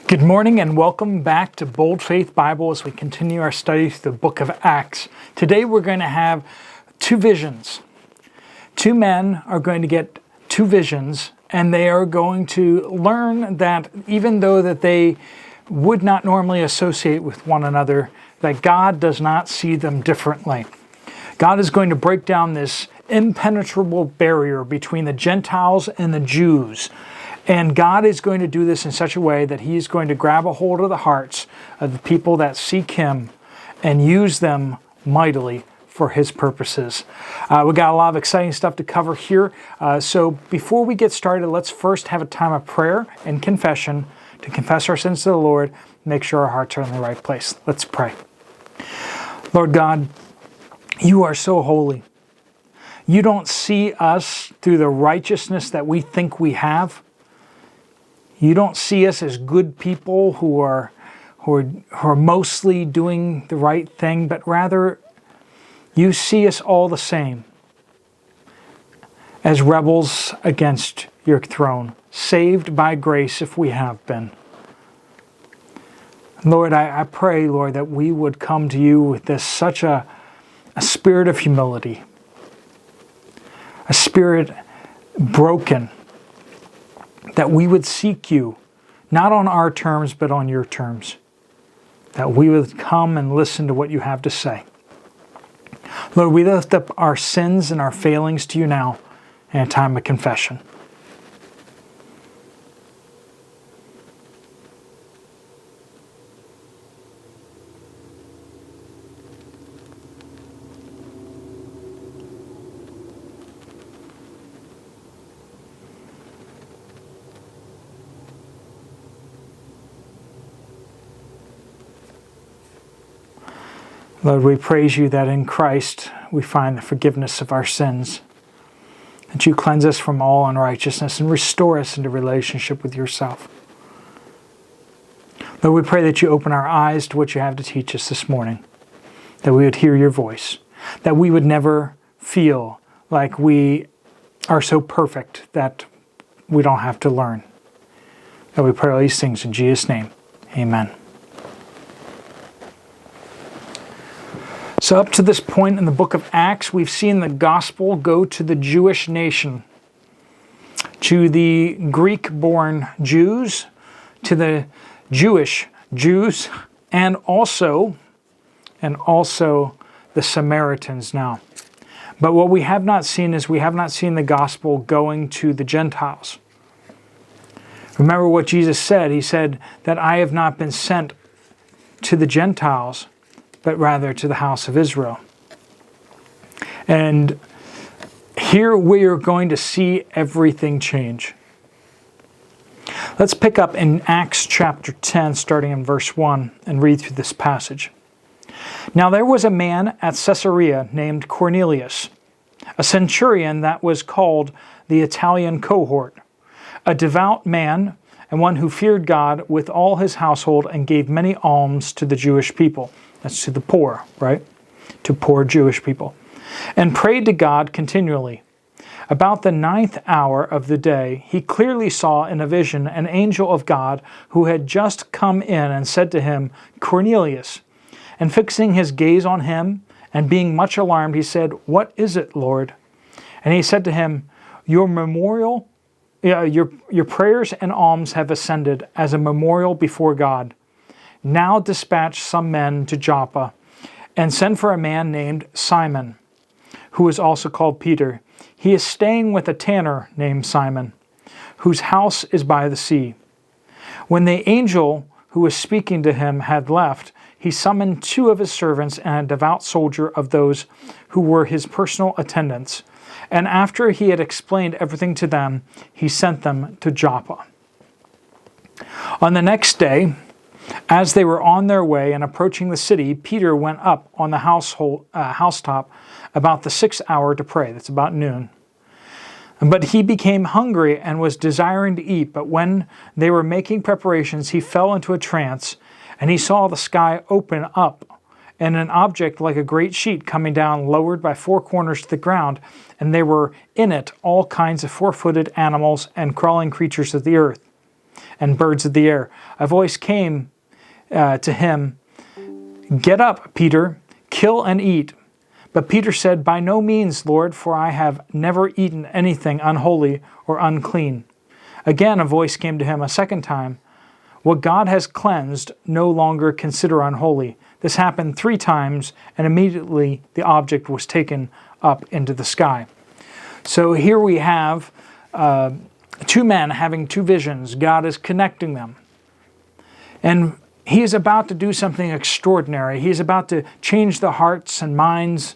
Good morning and welcome back to Bold Faith Bible as we continue our study through the book of Acts. Today we're going to have two visions. Two men are going to get two visions, and they are going to learn that even though that they would not normally associate with one another, that God does not see them differently. God is going to break down this impenetrable barrier between the Gentiles and the Jews. And God is going to do this in such a way that He is going to grab a hold of the hearts of the people that seek Him and use them mightily for His purposes. We got a lot of exciting stuff to cover here. So before we get started, let's first have a time of prayer and confession to confess our sins to the Lord, make sure our hearts are in the right place. Let's pray. Lord God, You are so holy. You don't see us through the righteousness that we think we have. You don't see us as good people who are mostly doing the right thing, but rather You see us all the same as rebels against Your throne, saved by grace if we have been. Lord, I pray, Lord, that we would come to You with this such a spirit of humility, a spirit broken, that we would seek You, not on our terms, but on Your terms. That we would come and listen to what You have to say. Lord, we lift up our sins and our failings to You now in a time of confession. Lord, we praise You that in Christ we find the forgiveness of our sins, that You cleanse us from all unrighteousness and restore us into relationship with Yourself. Lord, we pray that You open our eyes to what You have to teach us this morning, that we would hear Your voice, that we would never feel like we are so perfect that we don't have to learn. That we pray all these things in Jesus' name. Amen. So up to this point in the book of Acts, we've seen the gospel go to the Jewish nation, to the Greek-born Jews, to the Jewish Jews, and also the Samaritans now. But what we have not seen is we have not seen the gospel going to the Gentiles. Remember what Jesus said. He said that I have not been sent to the Gentiles, but rather to the house of Israel. And here we are going to see everything change. Let's pick up in Acts chapter 10, starting in verse 1, and read through this passage. Now there was a man at Caesarea named Cornelius, a centurion that was called the Italian cohort, a devout man and one who feared God with all his household and gave many alms to the Jewish people. That's to the poor, right? To poor Jewish people. And prayed to God continually. About the 9th hour of the day, he clearly saw in a vision an angel of God who had just come in and said to him, Cornelius. And fixing his gaze on him and being much alarmed, he said, What is it, Lord? And he said to him, Your prayers and alms have ascended as a memorial before God. Now dispatch some men to Joppa, and send for a man named Simon, who is also called Peter. He is staying with a tanner named Simon, whose house is by the sea. When the angel who was speaking to him had left, he summoned 2 of his servants and a devout soldier of those who were his personal attendants. And after he had explained everything to them, he sent them to Joppa. On the next day, as they were on their way and approaching the city, Peter went up on the housetop about the 6th hour to pray. That's about noon. But he became hungry and was desiring to eat. But when they were making preparations, he fell into a trance, and he saw the sky open up, and an object like a great sheet coming down, lowered by 4 corners to the ground, and there were in it all kinds of 4-footed animals and crawling creatures of the earth. and birds of the air. A voice came to him, "Get up, Peter, kill and eat." But Peter said, "By no means, Lord, for I have never eaten anything unholy or unclean." Again a voice came to him a second time, "What God has cleansed, no longer consider unholy." This happened 3 times, and immediately the object was taken up into the sky. So here we have 2 men having 2 visions. God is connecting them. And He is about to do something extraordinary. He is about to change the hearts and minds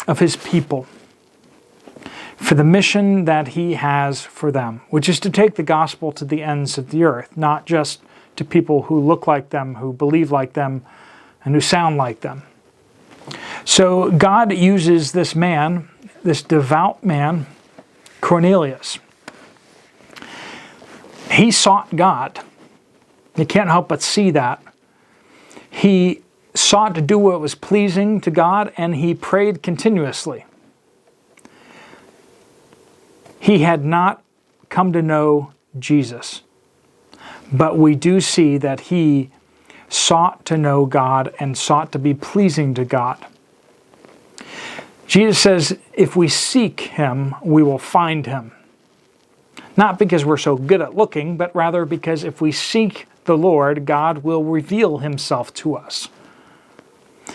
of His people for the mission that He has for them, which is to take the gospel to the ends of the earth, not just to people who look like them, who believe like them, and who sound like them. So God uses this man, this devout man, Cornelius. He sought God. You can't help but see that. He sought to do what was pleasing to God, and he prayed continuously. He had not come to know Jesus, but we do see that he sought to know God and sought to be pleasing to God. Jesus says, if we seek Him, we will find Him. Not because we're so good at looking, but rather because if we seek the Lord, God will reveal Himself to us.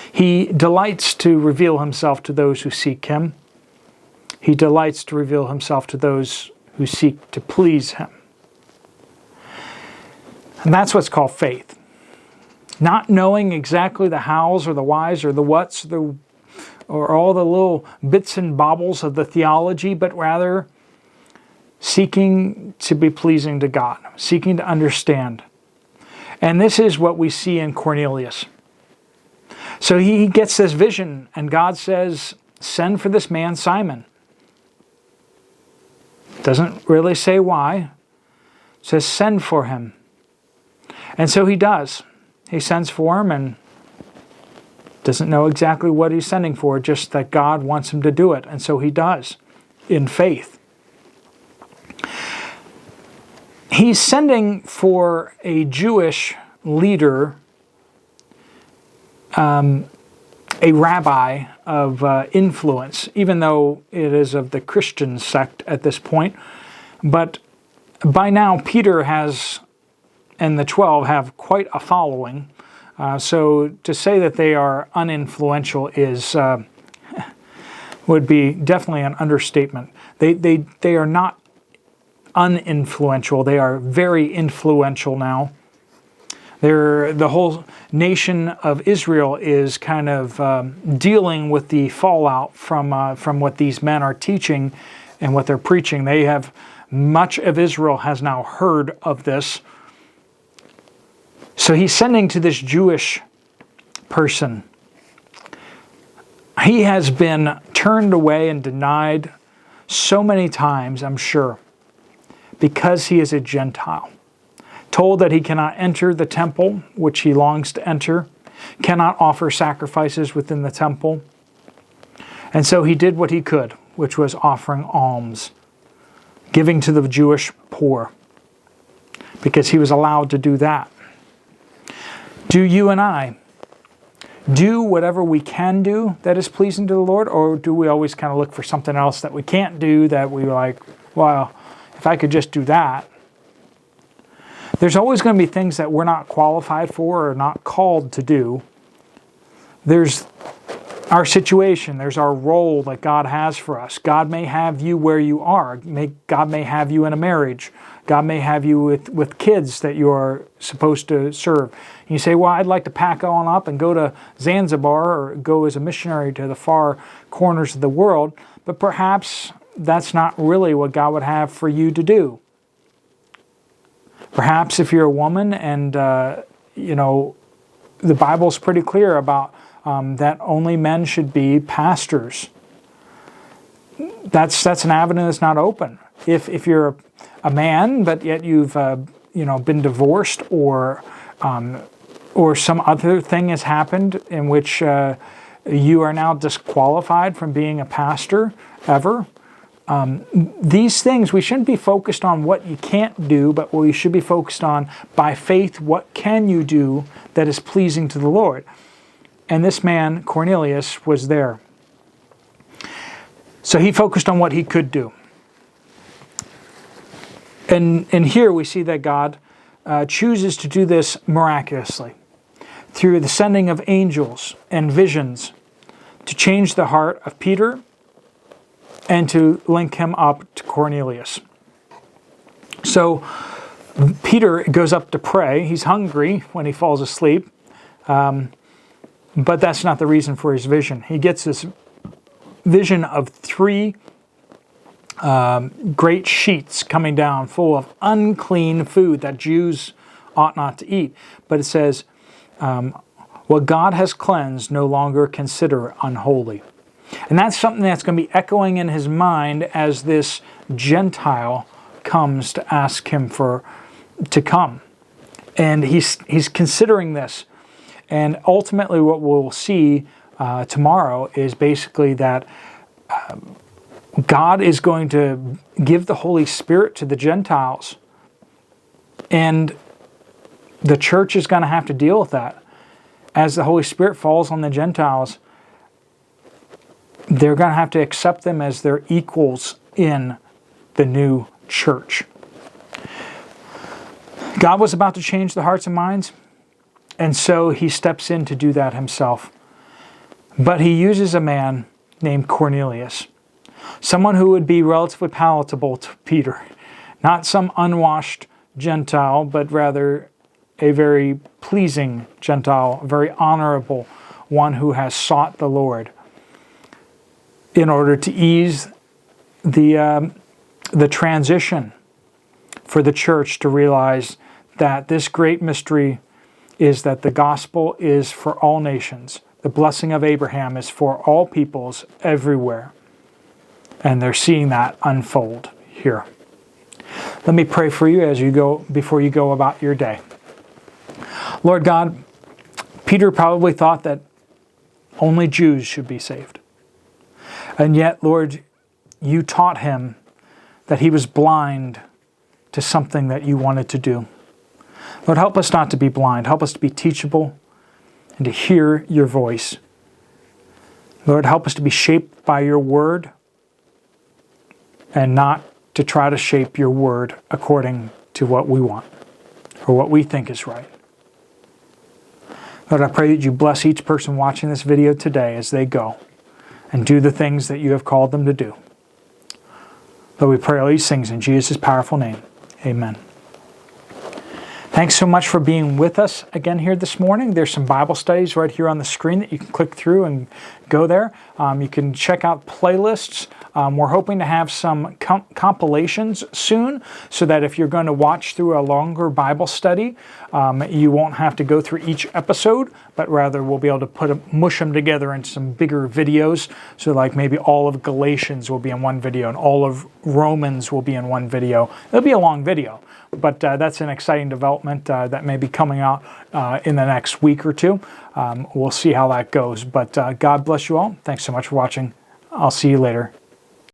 He delights to reveal Himself to those who seek Him. He delights to reveal Himself to those who seek to please Him. And that's what's called faith. Not knowing exactly the hows or the whys or the whats or all the little bits and bobbles of the theology, but rather seeking to be pleasing to God, seeking to understand. And this is what we see in Cornelius. So he gets this vision, and God says, send for this man Simon. Doesn't really say why. It says send for him. And so he does. He sends for him and doesn't know exactly what he's sending for, just that God wants him to do it. And so he does, in faith. He's sending for a Jewish leader, a rabbi of influence, even though it is of the Christian sect at this point. But by now, Peter and the 12 have quite a following. So to say that they are uninfluential would be definitely an understatement. They are not uninfluential. They are very influential now. The whole nation of Israel is kind of dealing with the fallout from what these men are teaching and what they're preaching. Much of Israel has now heard of this. So he's sending to this Jewish person. He has been turned away and denied so many times, I'm sure, because he is a Gentile. Told that he cannot enter the temple, which he longs to enter, cannot offer sacrifices within the temple. And so he did what he could, which was offering alms, giving to the Jewish poor, because he was allowed to do that. Do you and I do whatever we can do that is pleasing to the Lord, or do we always kind of look for something else that we can't do that we like, well, if I could just do that? There's always going to be things that we're not qualified for or not called to do. There's our situation. There's our role that God has for us. God may have you where you are. God may have you in a marriage. God may have you with kids that you're supposed to serve. And you say, well, I'd like to pack on up and go to Zanzibar or go as a missionary to the far corners of the world. But perhaps that's not really what God would have for you to do. Perhaps if you're a woman and, the Bible's pretty clear about that only men should be pastors. That's an avenue that's not open. If you're a man, but yet you've been divorced or some other thing has happened in which you are now disqualified from being a pastor ever, these things, we shouldn't be focused on what you can't do, but we should be focused on, by faith, what can you do that is pleasing to the Lord? And this man, Cornelius, was there. So he focused on what he could do. And here we see that God chooses to do this miraculously through the sending of angels and visions to change the heart of Peter and to link him up to Cornelius. So Peter goes up to pray. He's hungry when he falls asleep, but that's not the reason for his vision. He gets this vision of 3 great sheets coming down full of unclean food that Jews ought not to eat. But it says, what God has cleansed, no longer consider unholy. And that's something that's going to be echoing in his mind as this Gentile comes to ask him to come. And he's considering this. And ultimately what we'll see tomorrow is basically that God is going to give the Holy Spirit to the Gentiles. And the church is going to have to deal with that. As the Holy Spirit falls on the Gentiles, they're going to have to accept them as their equals in the new church. God was about to change the hearts and minds, and so he steps in to do that himself. But he uses a man named Cornelius, someone who would be relatively palatable to Peter, not some unwashed Gentile, but rather a very pleasing Gentile, a very honorable one who has sought the Lord, in order to ease the transition for the church to realize that this great mystery is that the gospel is for all nations. The blessing of Abraham is for all peoples everywhere. And they're seeing that unfold here. Let me pray for you as you go, before you go about your day. Lord God, Peter probably thought that only Jews should be saved. And yet, Lord, you taught him that he was blind to something that you wanted to do. Lord, help us not to be blind. Help us to be teachable and to hear your voice. Lord, help us to be shaped by your word and not to try to shape your word according to what we want or what we think is right. Lord, I pray that you bless each person watching this video today as they go and do the things that you have called them to do. Lord, we pray all these things in Jesus' powerful name. Amen. Thanks so much for being with us again here this morning. There's some Bible studies right here on the screen that you can click through and go there. You can check out playlists. We're hoping to have some compilations soon so that if you're going to watch through a longer Bible study, you won't have to go through each episode, but rather we'll be able to mush them together into some bigger videos. So like maybe all of Galatians will be in one video and all of Romans will be in one video. It'll be a long video. But that's an exciting development that may be coming out in the next week or two. We'll see how that goes. But God bless you all. Thanks so much for watching. I'll see you later.